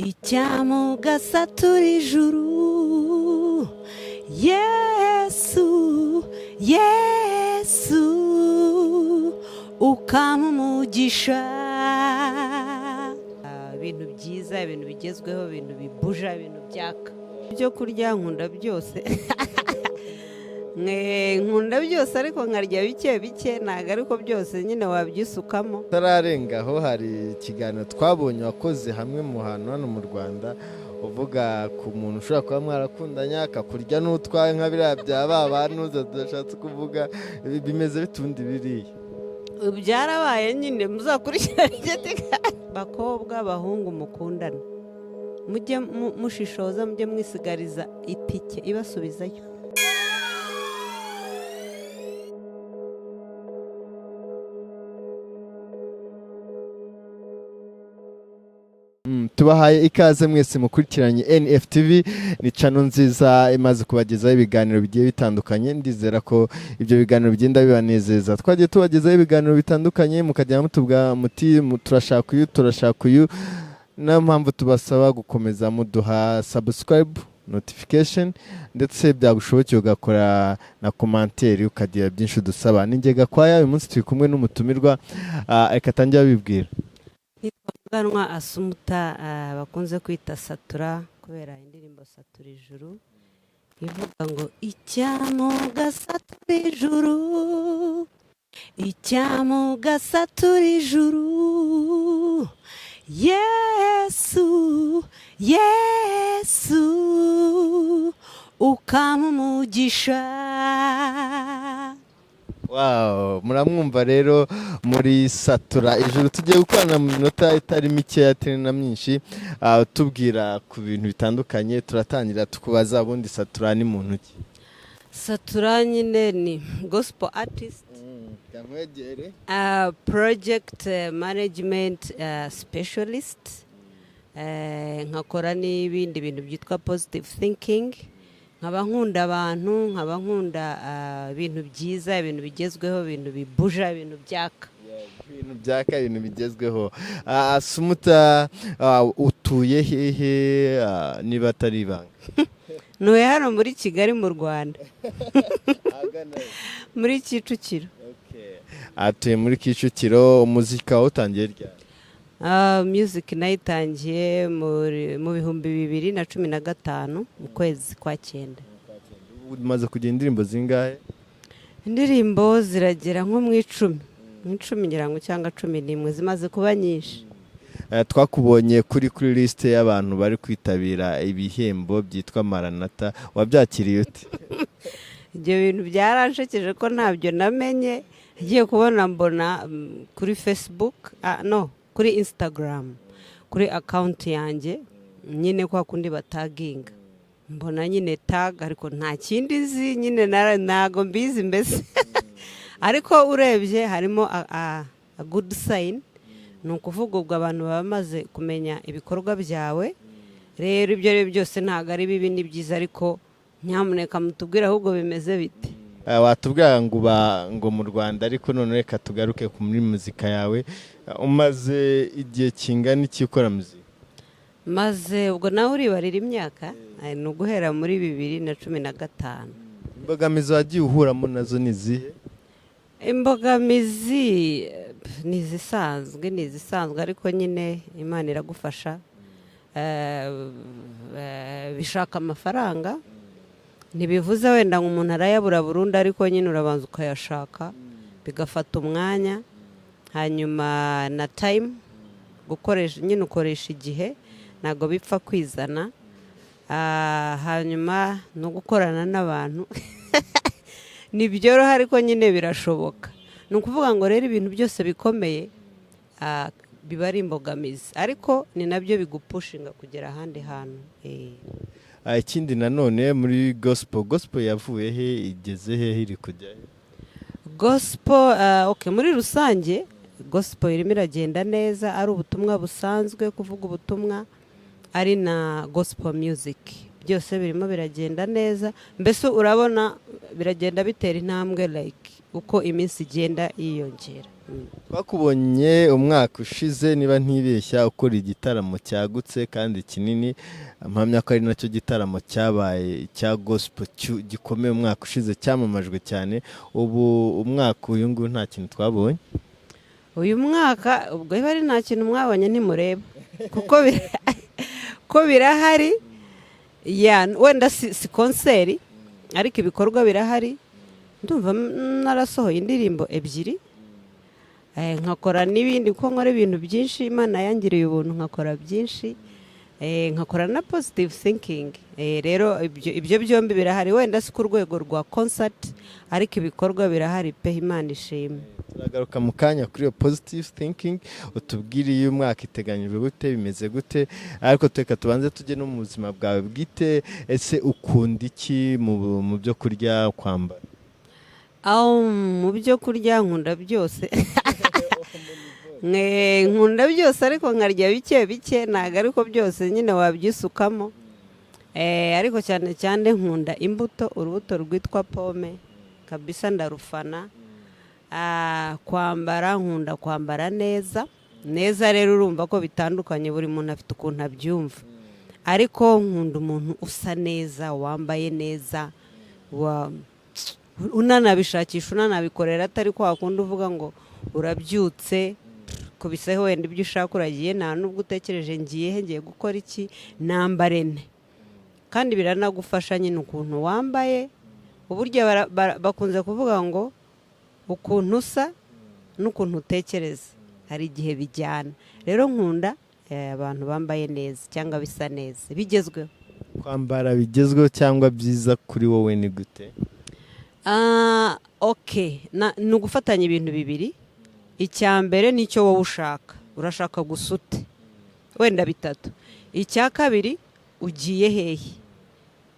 icyamuga satura ijuru Yesu Yesu ukama umugisha ibintu byiza ibintu bigezweho ibintu bibuja ibintu byaka byo kurya nkunda byose nkunda byose ariko nkarya bike bike ntago ariko byose nyine wabyisukamo. Tararengaho hari ikiganiro twabonye wakoze hamwe mu hantu hano mu Rwanda uvuga ku muntu ushobora kuba mwarakundanye akakurya n'utwaye nka biriya bya bantu tudashatse kuvuga bimeze bitundi biriya byarabaye nyine muzakurikirana igitika. Bakobwa abahungu mukundana mujye mushishoza mujye mwisigariza iticket ibasubizayo. Tubahaye ikaze mwese mukurikiranye NFTV ni channel nziza imaze kubagezaho ibiganiro bigiye bitandukanye. Ndizera ko ibyo biganiro bigenda bibanezeza. Twagiye tubagezaho ibiganiro bitandukanye mukajya mutubwa muti turashaka uyu na mpamvu tubasaba gukomeza muduha subscribe notification ndetse byagushobokeye ugakora na commentaire ukagira byinshi dusaba. Ninjye Gakwaya uyu munsi turi kumwe n'umutumirwa reka tangira bibwira. Satura Assoumpta bakunze kwita Satura kubera indirimbo Satura ijuru ivuga ngo icyamuga satura ijuru icyamuga satura ijuru Yesu Yesu ukama umugisha. Wow, muramwumva rero muri Satura ijuru tugiye gukorana mu minota itari mike atari na myinshi tubwira ku bintu bitandukanye. Turatangira tukubaza ubundi Satura ni muntu ki? Satura nyine ni gospel artist, project management specialist, nkakora n'ibindi bintu byitwa positive thinking, nkaba nkunda abantu nkaba nkunda ibintu byiza ibintu bigezweho ibintu bibuja ibintu byaka ibintu bigezweho. Assoumpta utuye hehe niba atari ibanga? Ntuye hano muri Kigali mu Rwanda muri Kicukiro. Atuye muri Kicukiro. Umuziki utangiye ryari? Music nayitangiye mu 2015 mu kwezi kwa 9. Umaze kugira indirimbo zingahe? Indirimbo ziragera nko mu 10 ngira ngo cyangwa 11 zimaze kuba nyinshi. Twakubonye kuri liste y'abantu bari kwitabira ibihembo byitwa Maranatha, wabyakiriye ute? Ibyo bintu byaranshekeje ko ntabyo namenye, ngiye kubona mbona kuri Facebook kuri Instagram kuri account yanjye nyine kwa kundi bataginga mbona nyine tag ariko nta kindi nzi nyine nago mbizi mbese ariko urebye harimo a good sign nukuvuga ubwo abantu bamaze kumenya ibikorwa byawe. Rero ibyo byose ntago ari bibi ni byiza ariko nyamuneka mutubwira ahubwo bimeze bite. Watubwira ngo mu Rwanda ariko none reka tugaruke ku muri muzika yawe. Umaze igihe kingana iki ukora muzika? Maze ubwo nawe uribarira imyaka ni uguhera muri 2015. Imbogamizi wagiye uhuramo nazo ni zihe? Imbogamizi ni izisanzwe ariko nyine Imana iragufasha. Bishaka amafaranga ntibivuze wenda ngo umuntu arayabura burundu ariko nyine urabanza ukayashaka bigafata umwanya, hanyuma na time gukoresha nyine ukoresha igihe ntago bipfa kwizana, hanyuma no gukorana n'abantu nibyoroha ariko nyine birashoboka. Ni ukuvuga ngo rero ibintu byose bikomeye biba ari imbogamizi ariko ni nabyo bigupushinga kugera ahandi hantu. Ikindi nanone muri gospel yavuye he igeze he iri kujya he? Gospel muri rusange gospel irimo iragenda neza, ari ubutumwa busanzwe kuvuga ubutumwa, ari na gospel music byose birimo biragenda neza, mbese urabona biragenda bitera intambwe like uko iminsi igenda yiyongera. twakubonye umwaka ushize niba ntibeshya ukora igitaramo cyagutse kandi kinini, mpamya ko ari nacyo gitaramo cyabaye cya gospel gikomeye umwaka ushize cyamamajwe cyane. Ubu umwaka uyu nguyu nta kintu twabonye. Uyu mwaka ubwo bari nta kintu mwabonye ntimureba kuko ko birahari, wenda si konseri ariko ibikorwa birahari. Ndumva narasohoye indirimbo 2, nkakora n'ibindi kuko nkora ibintu byinshi, Imana yangiriye ubuntu nkakora byinshi, nkakora na positive thinking. Rero ibyo byombi birahari, wenda si ku rwego rwa concert ariko ibikorwa birahari pe, Imana ishimwe. Turagaruka mu kanya kuri iyo positive thinking, utubwire iyo umwaka iteganyijwe gute, bimeze gute, ariko tweka tubanze tujye no mu buzima bwawe bwite. Ese ukunda iki mu byo kurya, kwambara? Mu byo kurya nkunda byose. Nkunda byose ariko nkarya bike bike, ntago ariko byose nyine wabyisukamo. Ariko cyane cyane nkunda imbuto, urubuto rwitwa pome kabisa ndarufana. Kwambara nkunda kwambara neza rero urumva ko bitandukanye, buri muntu afite ukuntu abyumva, ariko nkunda umuntu usa neza, wambaye neza, unanabishakisha unanabikorera, atari kwa kundi uvuga ngo urabyutse kubiseho wenda ibyo ushaka uragiye, nta nubwo utekereje ngiye gukora iki, nambarene. Kandi biranagufasha nyine ukuntu wambaye. Uburyo bakunze kuvuga ngo ukuntu usa n'ukuntu utekereza hari igihe bijyana. Rero nkunda abantu bambaye neza cyangwa bisa neza bigezweho. Kwambara bigezweho cyangwa byiza kuri wowe ni gute? Ni ugufatanya ibintu bibiri. Icya mbere nicyo wowe ushaka, urashaka gusute wenda 3. Icya kabiri ugiye hehe.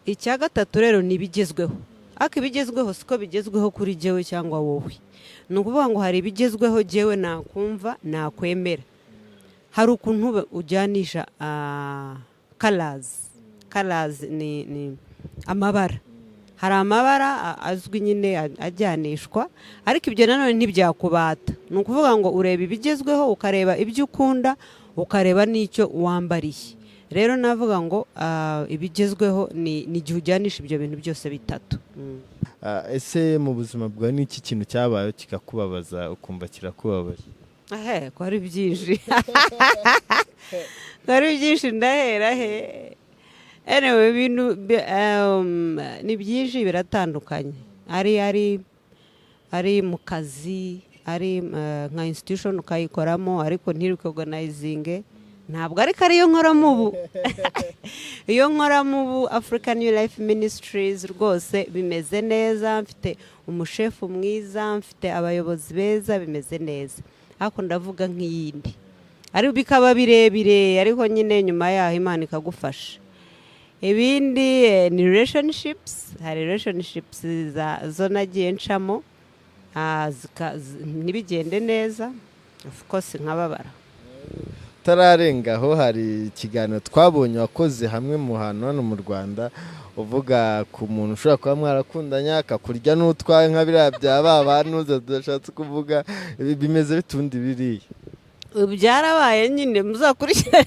Icya gatatu rero ni bigezweho. Ariko ibigezweho siko bigezweho kuri jewe cyangwa wowe. Ni ukuvuga ngo hari ibigezweho jewe nakumva nakwemera. Hari ukuntu ujyanisha colors ni amabara. Hari amabara azwi nyine ajyanishwa, ariko ibyo nanone ntibyakubata. Ni ukuvuga ngo ureba ibigezweho, ukareba ibyo ukunda, ukareba n'icyo wambariye. Rero navuga ngo ibigezweho ni igihe ujyanisha ibyo bintu byose 3. Ese mu buzima bwawe ni iki kintu cyabaye kikakubabaza ukumva kirakubabaje? Ko ari byinshi. Ko ari byinshi ndahera he. Anyway, ibintu ni byinshi biratandukanye. Ari mu kazi, ari nka institution ukayikoramo ariko ntirecognizing. Ntabwo ariko ariyo nkoramo ubu. Iyo nkoramo ubu African New Life Ministries rwose bimeze neza, mfite umushefu mwiza, mfite abayobozi beza, bimeze neza. Ariko ndavuga nk'iyindi. Ari bikaba birebire ariko nyine nyuma yaho Imana ikagufasha. Ibindi ni relationships, hari relationships zo nagiye ncamo ntibigende neza, of course nkababara. Tararengaho hari ikiganiro twabonye wakoze hamwe mu hantu hano mu Rwanda, uvuga ku muntu ushobora kuba mwarakundanya akakurya n'utwaye nka biriya bya bantu tudashatse kuvuga, bimeze bitundi biriya. Byarabaye nyine muzakurikirana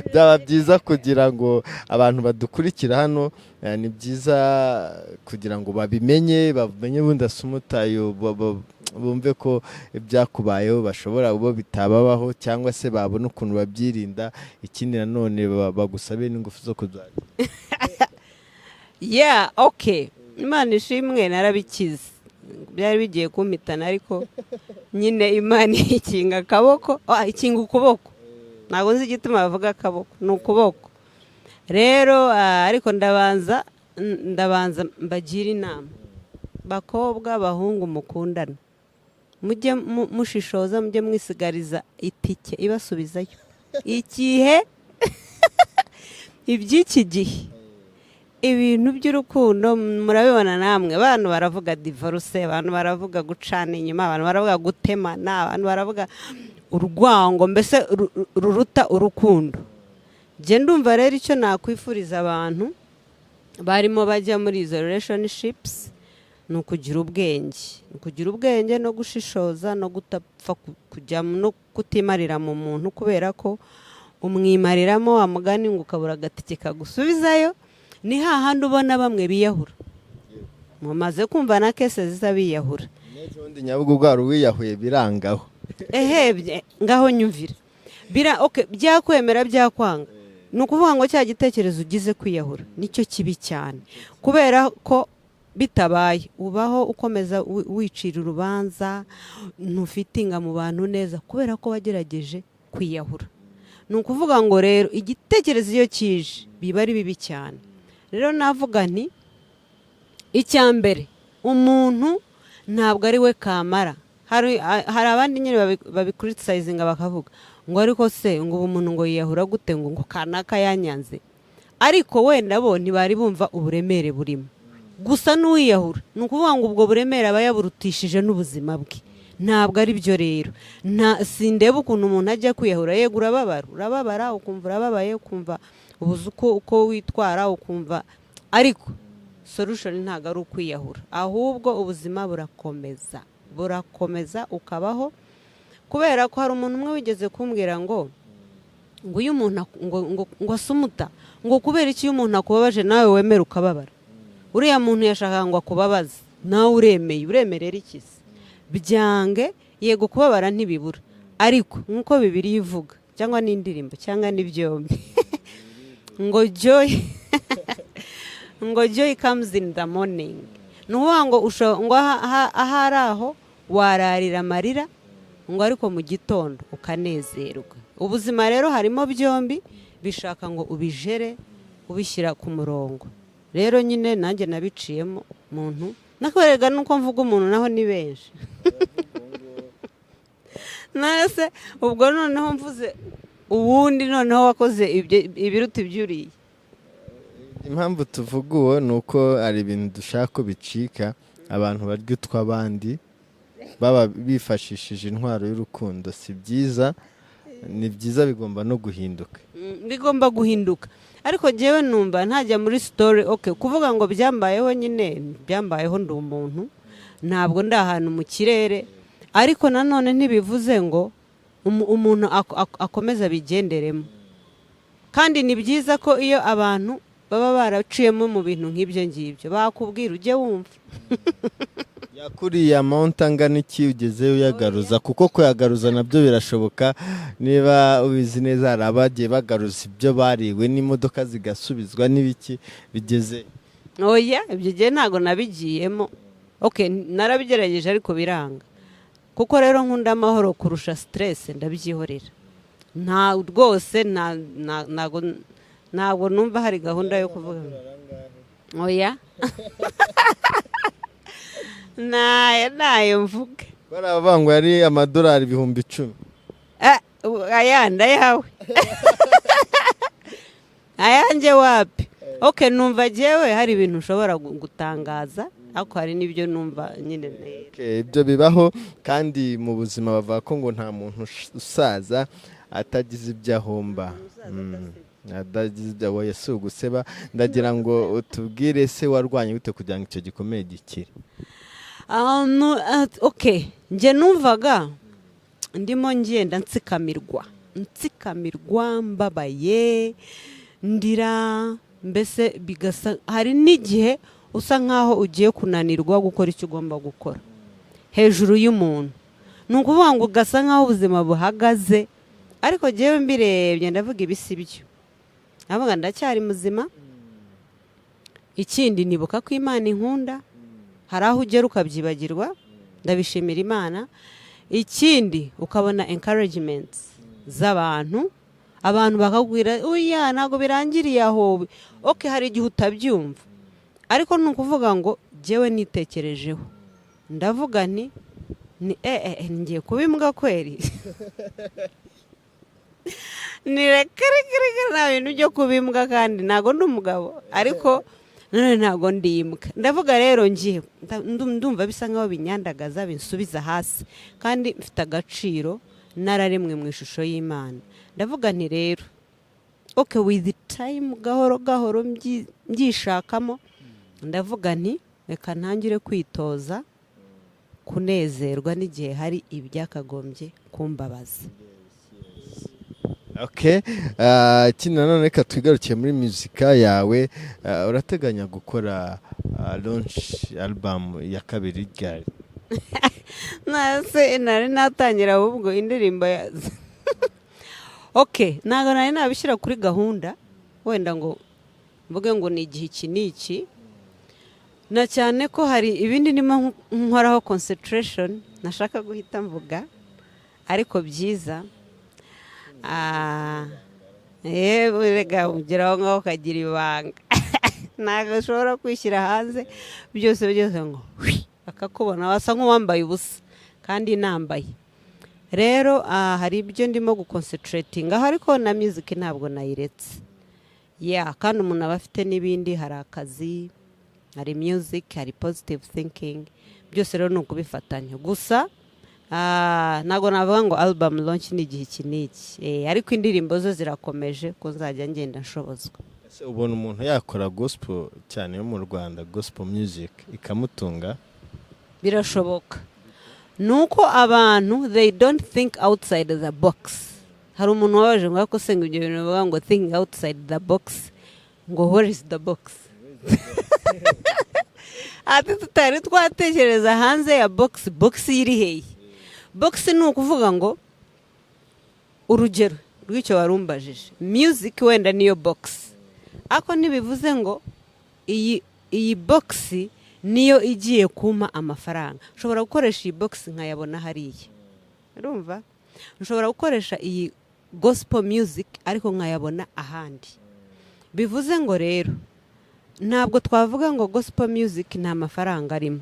byaba byiza kugira ngo abantu badukurikira hano, ni byiza kugira ngo babimenye, bamenye ubundi asumutayo, bumve ko ibyakubayeho bashobora ubo bitababaho cyangwa se babona ukuntu babyirinda. Ikindi nanone bagusabe n'ingufu zo kuzajya. Imana ishimwe narabikize. Byari bigiye kumpitana ariko nyine Imana ikinga akaboko, ikinga ukuboko. Ntabwo nzi igituma bavuga akaboko, ni ukuboko. Rero ariko ndabanza mbagira inama. Bakobwa, abahungu mukundana, mujye mushishoza, mujye mwisigariza iticket ibasubizayo. Igihe iby'iki gihe ibintu by'urukundo murabibona namwe, abantu baravuga divorce, abantu baravuga gucana inyuma, abantu baravuga gutemana, abantu baravuga urwango mbese ruruta urukundo. njye ndumva rero icyo nakwifuriza abantu barimo bajya muri izo relationships ni ukugira ubwenge no gushishoza no gutapfa kujya no kutimarira mu muntu, kubera ko umwimariramo amugani ngo ukabura agatike kagusubizayo. Ni hahandi ubona bamwe biyahura, mumaze kumva na kese ziza biyahura. N'ubundi Nyabugogo hari uwiyahuye birangaho. Ngaho nyumvira byakwemera byakwanga, ni ukuvuga ngo cya gitekerezo ugize kwiyahura nicyo kibi cyane, kubera ko bitabaye ubaho ukomeza wicira urubanza, ntufitinga mu bantu neza kubera ko wagerageje kwiyahura. Ni ukuvuga ngo rero igitekerezo iyo kije biba ari bibi cyane. Rero navuga nti icya mbere, umuntu ntabwo ari we kamara. Hari abandi nyine babikriticizinga bakavuga ngo ariko se ngo umuntu ngo yiyahura gute ngo kanaka yanyanze, ariko wenda bo ntibari bumva uburemere burimo. Gusa n'uwiyahura ni ukuvuga ngo ubwo buremere aba yaburutishije n'ubuzima bwe, ntabwo ari byo rero. Sindeba ukuntu umuntu ajya kwiyahura, yego urababara ukumva urababaye, ukumva ubuze uko witwara, ukumva, ariko solution ntabwo ari ukwiyahura, ahubwo ubuzima burakomeza ukabaho. Kubera ko hari umuntu umwe wigeze kumbwira ngo uyu muntu ngo asumuta ngo kubera iki umuntu akubabaje nawe wemera ukababara. Uriya muntu yashaka ngo akubabaze, nawe uremerera ikisi byange. Yego kubabara ntibibura, ariko nkuko Bibiliya ivuga cyangwa n'indirimbo cyangwa n'ibyombi ngo joy comes in the morning. Nuvuga ngo ahari aho wararira amarira ngo ariko mu gitondo ukanezerwa. Ubuzima rero harimo byombi, bishaka ngo ubijere ubishyira ku murongo. Rero nyine nanjye nabiciyemo umuntu nakwerega nuko mvuga umuntu naho ni benshi nase ubwo noneho mvuze ubundi noneho wakoze ibiruta ibyuriye. Impamvu tuvuga uwo ni uko ari ibintu dushaka ko bicika, abantu barya utw'abandi baba bifashishije intwaro y'urukundo. Si byiza, ni byiza, bigomba no guhinduka. Bigomba guhinduka, ariko jewe numva ntajya muri story. Kuvuga ngo byambayeho, nyine byambayeho, ndi umuntu, ntabwo ndi ahantu mu kirere, ariko nanone ntibivuze ngo umuntu akomeza bigenderemo. Kandi ni byiza ko iyo abantu baba baraciyemo mu bintu nk'ibyo ngibyo bakubwira ujye wumva yakuriye amount angana iki ugezeyo uyagaruza, kuko kuyagaruza nabyo birashoboka. Niba ubizi neza hari abagiye bagaruza ibyo bariwe n'imodoka zigasubizwa n'ibiki bigeze. Oya, ibyo gihe ntabwo nabigiyemo. Narabigerageje ariko biranga, kuko rero nkunda amahoro kurusha stress, ndabyihorera. Rwose ntabwo numva hari gahunda yo kuvuga. Oya nayo mvuga. Baravuga yari amadolari 10,000. Ayanda yawe ayanjye wapi? Numva jewe hari ibintu ushobora gutangaza, ariko hari n'ibyo numva nyine. Ibyo bibaho, kandi mu buzima bavuga ko ngo nta muntu usaza atagize ibyo ahomba. Adagize ibyo aboye si uguseba. Ndagira ngo utubwire se warwanye gute kugira ngo icyo gikomeye gikire? Njye numvaga ndimo ngenda ntsikamirwa mbabaye, ndira, mbese bigasa. Hari n'igihe usa nkaho ugiye kunanirwa gukora icyo ugomba gukora hejuru y'umuntu. Ni ukuvuga ngo ugasa nkaho ubuzima buhagaze, ariko jewe mbirebye ndavuga ibisi byo. Navuga ndacyari muzima. Ikindi nibuka ko Imana inkunda, hari aho ugera ukabyibagirwa, ndabishimira Imana. Ikindi ukabona encouragements z'abantu, abantu bakagwira uya ntago birangiriye aho. Hari igihe utabyumva, ariko ni ukuvuga ngo jewe nitekerejeho, ndavuga nti ngiye kubimbwa kweri nta bintu byo kubimbwa, kandi ntago ndi umugabo, ariko none ntago ndimbwa. Ndavuga rero ngiye ndumva bisa nkaho binyandagaza, binsubiza hasi, kandi mfite agaciro, nararemwe mu ishusho y'Imana. Ndavuga nti rero okay with the time gahoro gahoro mbyishakamo ndavuga nti reka ntangire kwitoza kunezerwa n'igihe hari ibyakagombye kumbabaza. Okay, kino none reka twigarukiye muri muzika yawe. Urateganya gukora launch album ya kabiri ryari? Nase nari natangira ahubwo indirimbo ya okay, ntago nari nabishyira kuri gahunda wenda ngo mvuge ngo ni igihe iki n'iki, na cyane ko hari ibindi nimo nkoraho concentration nashaka guhita mvuga ariko byiza. Rega ugeraho ngaho ukagira ibanga ntabwo ushobora kwishyira hanze byose ngo akakubona wasa nk'uwambaye ubusa kandi nambaye. Rero hari ibyo ndimo guconcentratinga ariko na music ntabwo nayiretse. Kandi umuntu aba afite n'ibindi, hari akazi, hari music, hari positive thinking, byose rero ni ukubifatanya. Gusa ntabwo navuga ngo album launch ni igihe iki n'iki, ariko indirimbo zo zirakomeje ko nzajya ngenda nshobozwa. Ubona umuntu yakora gospel cyane yo mu Rwanda, gospel music ikamutunga? Birashoboka. Nuko abantu they don't think outside the box. Hari umuntu wabaje ngo ko senga ibyo bintu bavuga ngo think outside the box, ngo where is the box? Ati tutari twatekereza hanze ya box iri hehe? Box ni ukuvuga ngo urugero rw'icyo warumbajije music wenda niyo box, ako ntibivuze ngo iyi box niyo igiye kuma amafaranga. Ushobora gukoresha iyi box nkayabona hariya, urumva? Ushobora gukoresha iyi gospel music ariko nkayabona ahandi. Bivuze ngo rero ntabwo twavuga ngo gospel music nta mafaranga arimo,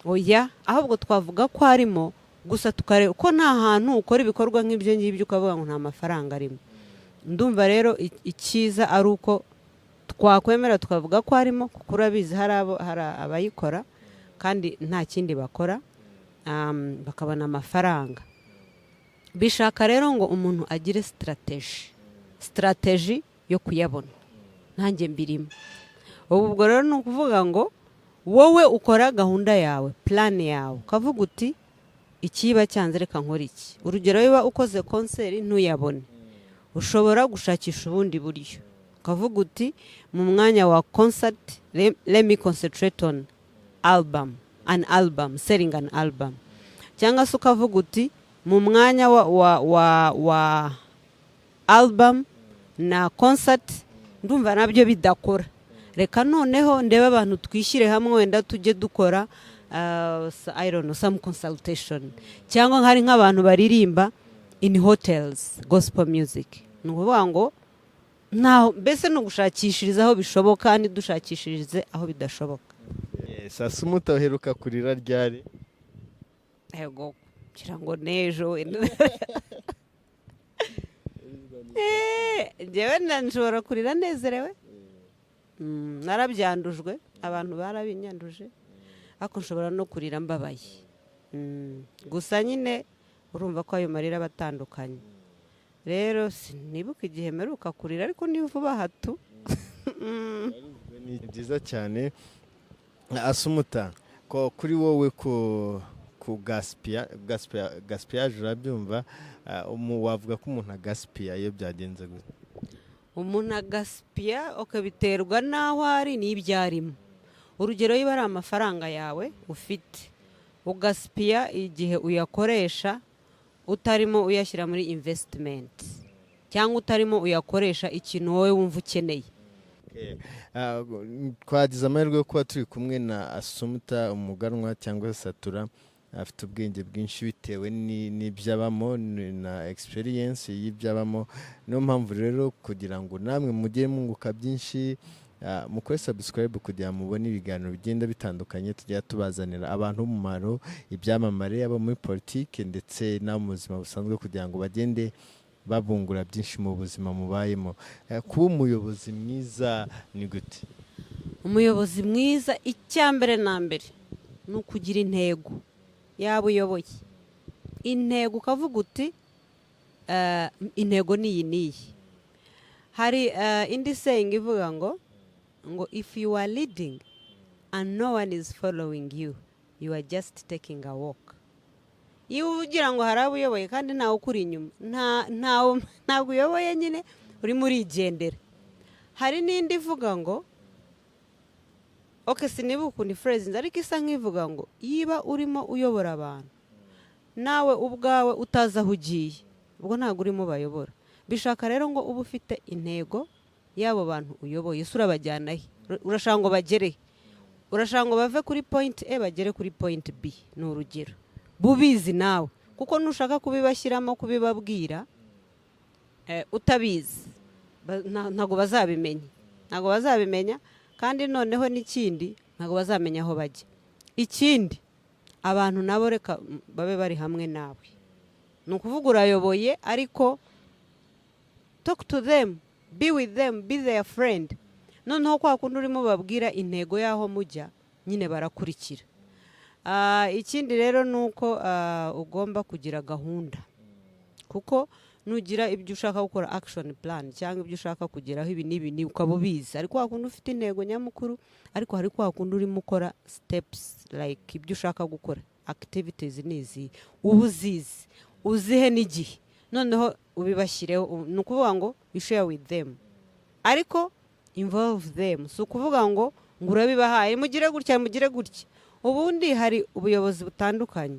oya, ahubwo twavuga ko arimo, gusa tukareba ko nta hantu ukora ibikorwa nk'ibyo ngibyo ukavuga ngo nta mafaranga arimo. Ndumva rero icyiza ari uko twakwemera tukavuga ko arimo, kuko urabizi hari abayikora kandi nta kindi bakora, bakabona amafaranga. Bishaka rero ngo umuntu agire strategy yo kuyabona. Nanjye mbirimo. Ubwo rero ni ukuvuga ngo wowe ukora gahunda yawe, plan yawe, ukavuga uti ikiba cyanze reka nkora iki. Urugero wiba ukoze concert ntuyabone, ushobora gushakisha ubundi buryo, ukavuga uti mu mwanya wa concert let me concentrate on an album, selling an album. Cyangwa se ukavuga uti mu mwanya wa album na concert ndumva nabyo bidakora, reka noneho ndebe abantu twishyire hamwe wenda tujye dukora I don't know, some consultation. Cyangwa hari nk'abantu baririmba in hotels gospel music. Ni ukuvuga ngo mbese no gushakishiriza aho bishoboka kandi dushakishirize aho bidashoboka. Assoumpta uheruka kurira ryari? Yego kira ngo nejo njyewe nshobora kurira nezerewe, narabyandujwe, abantu barabinyanduje, ariko nshobora no kurira mbabaye. Gusa nyine urumva ko ayo marira batandukanye. Rero sinibuka igihe meruka kurira, ariko ni vuba hatu. Ni byiza cyane. Assoumpta, ko kuri wowe ku gaspillage urabyumva, wavuga ko umuntu agaspia iyo byagenze gute? Umuntu agaspia biterwa naho ari n'ibyarimo. Urugero yiba ari amafaranga yawe ufite, ugaspia igihe uyakoresha utarimo uyashyira muri investment, cyangwa utarimo uyakoresha ikintu wowe wumva ukeneye. Twagize amahirwe yo kuba turi kumwe na Assoumpta, umuganwa cyangwa Satura. Afite ubwenge bwinshi bitewe n'ibyabamo na experience y'ibyabamo. Niyo mpamvu rero kugira ngo namwe mujye munguka byinshi, mukore subscribe kugira mubone ibiganiro bigenda bitandukanye tujya tubazanira abantu umumaro, ibyamamare yaba muri politike ndetse no mu buzima busanzwe, kugira ngo bagende babungura byinshi mu buzima mubayemo. Kuba umuyobozi mwiza ni gute? Umuyobozi mwiza icyambere na mbere ni ukugira intego. Yaba uyoboye intego ukavuga uti intego ni iyi. hari indi saying ivuga ngo if you are leading and no one is following you, you are just taking a walk. Iyo uvugira ngo hari abo uyoboye kandi ntawe ukuri inyuma, ntabwo uyoboye nyine urimo urigendera. Hari n'indi ivuga ngo sinibuka ni phrase ariko isa nk'ivuga ngo yiba urimo uyobora abantu nawe ubwawe utazi aho ugiye, ubwo ntabwo urimo bayobora. Bishaka rero ngo uba ufite intego y'abo bantu uyoboye, urabajyana he, urashaka ngo bagere, urashaka ngo bave kuri point A bagere kuri point B, ni urugero bubizi nawe, kuko nushaka kubibashyiramo kubibabwira utabizi ntago bazabimenya, kandi noneho n'ikindi ntago bazamenya aho bajya. Ikindi abantu nabo reka babe bari hamwe nawe, ni ukuvuga urayoboye ariko talk to them, be with them, be their friend. Noneho kwa kundi urimo babwira intego y'aho mujya nyine barakurikira. Ikindi rero nuko ugomba kugira gahunda, kuko nugira ibyo ushaka gukora action plan cyangwa ibyo ushaka kugeraho ibi n'ibi ukaba ubizi, ariko wakundi ufite intego nyamukuru, ariko hari kwa kundi urimo ukora steps like ibyo ushaka gukora activities nizi ubuzizi uzihe n'igihe, noneho ubibashyireho. Ni ukuvuga ngo you share with them ariko involve them, si ukuvuga ngo urabibahaye mugire gutya. Ubundi hari ubuyobozi butandukanye.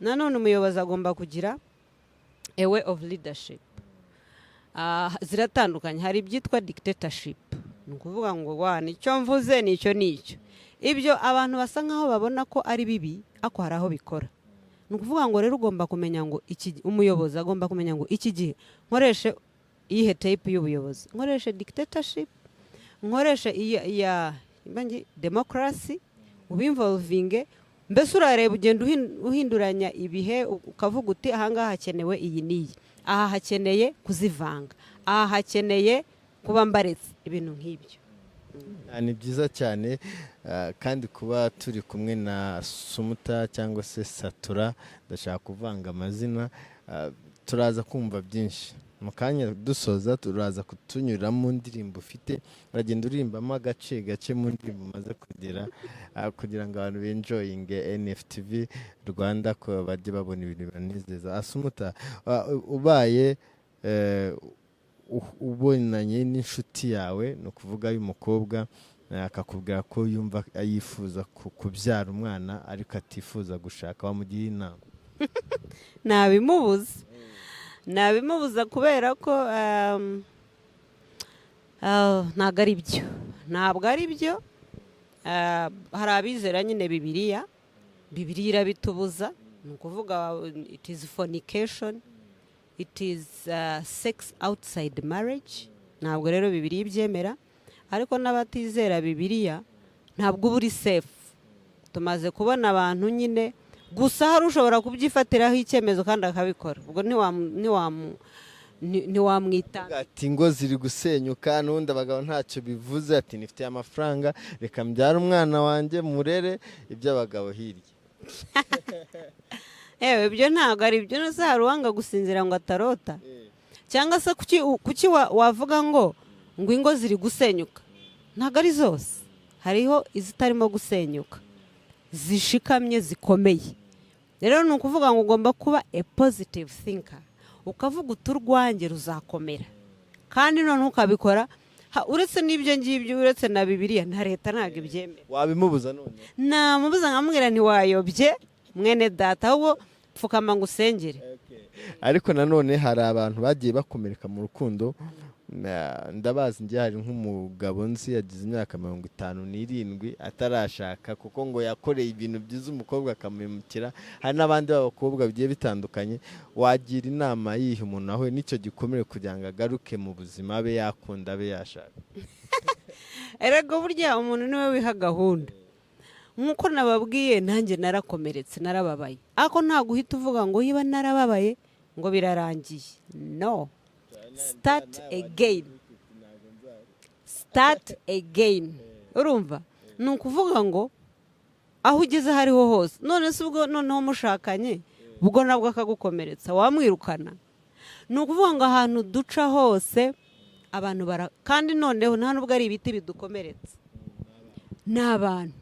Nanone umuyobozi agomba kugira a way of leadership. Ziratandukanye, hari ibyitwa dictatorship, ni ukuvuga ngo nicyo mvuze nicyo. Ibyo abantu basa nkaho babona ko ari bibi, ako hari aho bikora. Ni ukuvuga ngo rero ugomba kumenya ngo umuyobozi agomba kumenya ngo iki gihe nkoreshe iyihe type y'ubuyobozi, nkoreshe dictatorship, nkoreshe iya democracy, ubinvolvinge. Mbese urareba ugenda uhinduranya ibihe, ukavuga uti ahangaha hakenewe iyi n'iyi, aha hakeneye kuzivanga, aha hakeneye kuba mbaretse, ibintu nk'ibyo. Ni byiza cyane, kandi kuba turi kumwe na Assoumpta cyangwa se Satura, ndashaka kuvanga amazina, turaza kumva byinshi. Mu kanya dusoza turaza kutunyura mu ndirimbo ufite, uragenda urimbamo agace gace mu ndirimbo umaze kugira ngo abantu benjoyinge NFTV Rwanda, ko bajye babona ibintu bibanezeza. Assoumpta, ubaye ubonanye n'inshuti yawe, ni ukuvuga y'umukobwa, akakubwira ko yumva yifuza kubyara umwana ariko atifuza gushaka, wamugira inama? Nabimubuza kubera ko ntabwo ari byo. Hari abizera nyine Bibiliya irabitubuza, ni ukuvuga it is fornication, it is sex outside marriage. Ntabwo rero Bibiliya ibyemera, ariko n'abatizera Bibiliya ntabwo uba uri safe. Tumaze kubona abantu nyine, gusa hari ushobora kubyifatiraho icyemezo kandi akabikora, ubwo ntiwamwitanga ati ngo ziri gusenyuka, n'undi abagabo ntacyo bivuze, ati nifite amafranga reka mbyara umwana wanjye murere, iby'abagabo hirya. Ibyo ntabwo ari byo. Nose hari uwanga gusinzira ngo atarota, cyangwa se kuki wavuga ngo ingo ziri gusenyuka? Ntabwo ari zose, hariho izitarimo gusenyuka zishikamye zikomeye. Rero ni ukuvuga ngo ugomba kuba a positive thinker, ukavuga uturwange ruzakomera, kandi none ukabikora. Uretse n'ibyo ngibyo, uretse na Bibiliya na leta ntabwo ibyemera. Wabimubuza none? Namubuza nkamubwira ntiwayobye mwene data, ahubwo pfukama ngo usengere. Ariko nanone hari abantu bagiye bakomereka mu rukundo. Ndabazi njye, hari nk'umugabo nzi yagize imyaka 57 atarashaka, kuko ngo yakoreye ibintu byiza umukobwa akamemukira. Hari n'abandi b'abakobwa bigiye bitandukanye. Wagira inama yihe umuntu aho n'icyo gikomere kugira ngo agaruke mu buzima, abe yakunda, abe yashaka? Erego burya umuntu niwe wiha gahunda. Nkuko nababwiye, nanjye narakomeretse, narababaye, ariko ntabwo uhita uvuga ngo yiba narababaye ngo birarangiye. No, start again. Urumva? Ni ukuvuga ngo aho ugeze hariho hose, none se ubwo noneho mushakanye, ubwo nabwo akagukomeretsa, wamwirukana? Ni ukuvuga ngo ahantu duca hose abantu kandi noneho nta nubwo ari ibiti bidukomeretsa n'abantu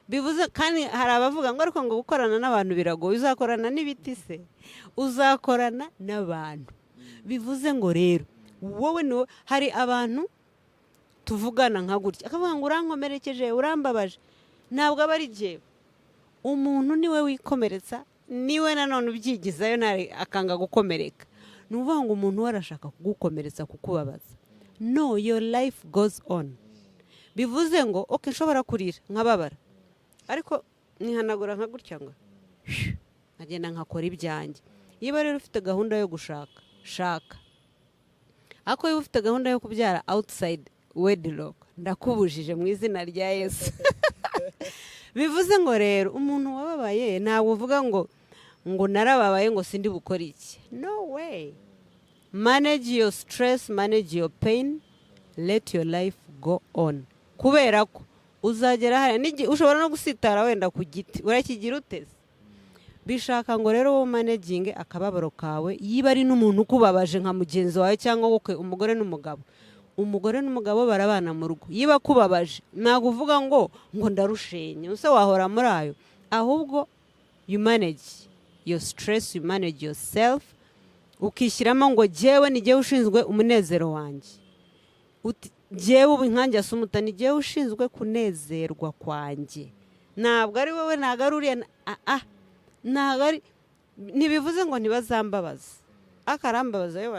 bivuze. kandi hari abavuga ngo ariko ngo gukorana n'abantu biragoye, uzakorana n'ibiti se? Uzakorana n'abantu. Bivuze ngo rero wowe hari abantu tuvugana nka gutya akavuga ngo urankomerekeje, urambabaje. Ntabwo aba ari jyewe, umuntu niwe wikomeretsa, niwe nanone ubyigizayo akanga gukomereka. Ni ukuvuga ngo umuntu we arashaka kugukomeretsa, kukubabaza. No, your life goes on. Bivuze ngo okay, nshobora kurira nkababara, ariko nihanagura nka gutya ngo nkagenda nkakora ibyanjye. Niba rero ufite gahunda yo gushaka, shaka. Ako iyo ufite gahunda yo kubyara outside wedlock, ndakubujije mu izina rya Yesu. Bivuze ngo rero umuntu wababaye ntabwo uvuga ngo narababaye ngo sindi bukora iki. No way. Manage your stress, manage your pain, let your life go on. Kubera ko uzagera hariya ushobora no gusitara wenda ku giti, urakigira uteze. Bishaka ngo rero wo managing akababaro kawe, yiba ari n'umuntu ukubabaje nka mugenzi wawe cyangwa wowe umugore n'umugabo. Umugore n'umugabo barabana mu rugo, yiba kubabaje ntabwo uvuga ngo ndarushenye, use wahora muri ayo. Ahubwo you manage your stress, you manage yourself, ukishyiramo ngo jyewe ni jyewe ushinzwe umunezero wanjye. Jyewe ubu nkanjye Assoumpta ni jyewe ushinzwe kunezerwa kwanjye, ntabwo ari wowe, ntabwo ari uriya. Ntabwo ari, ntibivuze ngo ntibazambabaza. Akarambabaza yo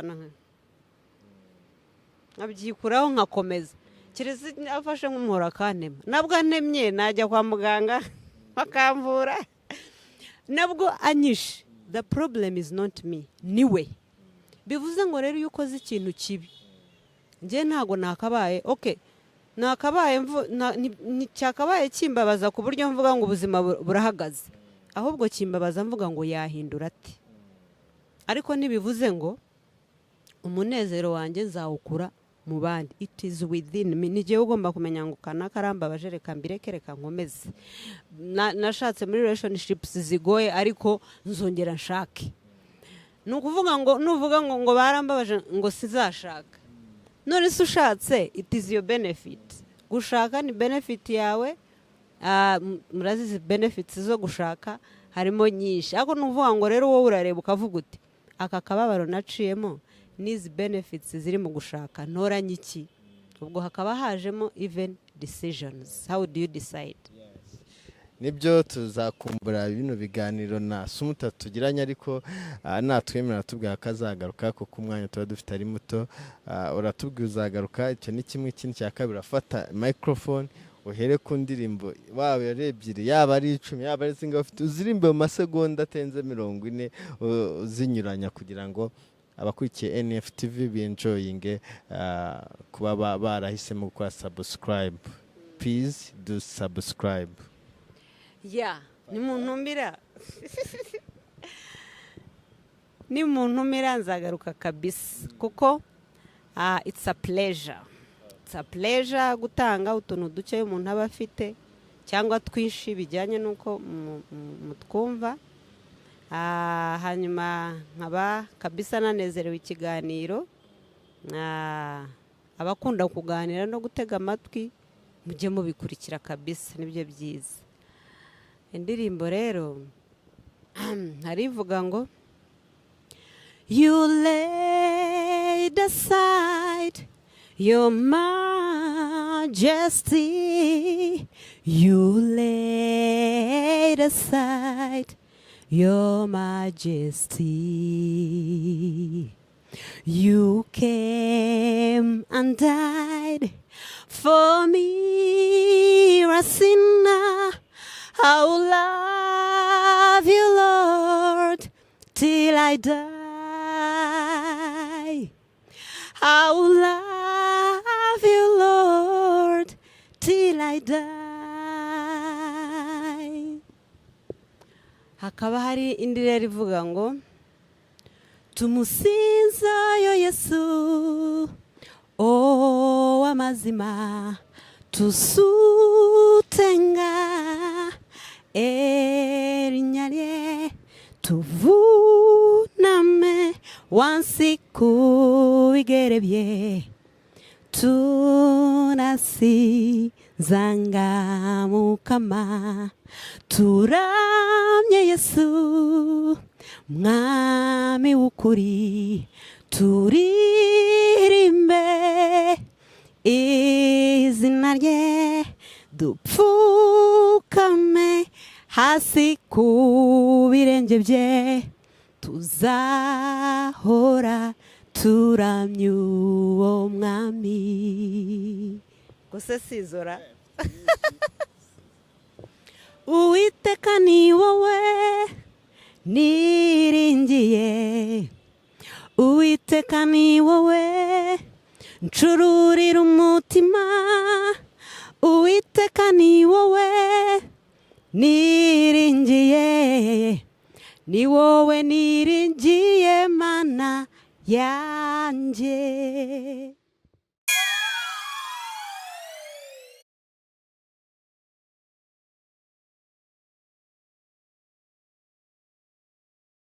nkabyikuraho nkakomeza. Keretse afashe nk'umuhoro akantema, nabwo antemye najya kwa muganga bakamvura. Nabwo anyishe. The problem is not me, niwe. Bivuze ngo rero iyo ukoze ikintu kibi, njye ntago nakabaye cyakabaye kimbabaza ku buryo mvuga ngo ubuzima burahagaze, ahubwo kimbabaza mvuga ngo yahindura ati. Ariko ntibivuze ngo umunezero wanjye nzawukura mu bandi. It is within me. Nijye ugomba kumenya ngo karambabaje, reka mbireke, reka nkomeze. Nashatse muri relationships zigoye, ariko nzongera nshake. Nukuvuga ngo nuvuga ngo barambabaje ngo sizashaka. None se ushatse, it is your benefit. Gushaka ni benefit yawe. Murazizi benefits zo gushaka harimo nyinshi. Ariko nuvuga ngo rero wowe urareba ukavuga uti aka kababaro naciyemo nizi benefits ziri mu gushaka, ntoranye iki? Ubwo hakaba hajemo even decisions. How do you decide? Nibyo tuzakumbura bino biganiro na Assoumpta tugiranye, ariko natwemera tubwira kazagaruka kuko umwanya tuba dufite ari muto. Uratubwira uzagaruka, icyo ni kimwe. Ikindi cya kabiri, afata microphone uhere ku ndirimbo waba ebyiri, yaba ari 10, yaba ari zinga ufite, uzirimbe mu masegonda atenze 40 uzinyuranya, kugira ngo abakurikiye NFTV benjoyinge kuba barahisemo gukora subscribe. Please do subscribe. Ni muntu mira nzagaruka kabisa, kuko it's a pleasure. It's a pleasure gutanga utuntu duke umuntu aba afite cyangwa twinshi bijyanye nuko mutwumva. Hanyuma nkaba kabisa nanezerewe ikiganiro. Abakunda kuganira no gutega amatwi mujye mubikurikira kabisa, nibyo byiza. Indirimbo rero harivuga ngo you laid aside your majesty, you laid aside your majesty, you came and died for me, a sinner. I'll love you, Lord, till I die. I'll love you, Lord, till I die. Hakaba hari indi rero ivuga ngo tumusinza yo Yesu, o amazima tusutenga erinyarye tuvuname wansi ku bigere bye tunasizanga mukama turamye Yesu mwami w'ukuri turirimbe izina rye dupfukame hasi ku birenge bye tuzahora turamye uwo mwami. Gusa sizora Uwiteka ni wowe niringiye, Uwiteka ni wowe ncururira umutima, Uwiteka ni wowe niringiye, ni wowe niringiye mana yanjye.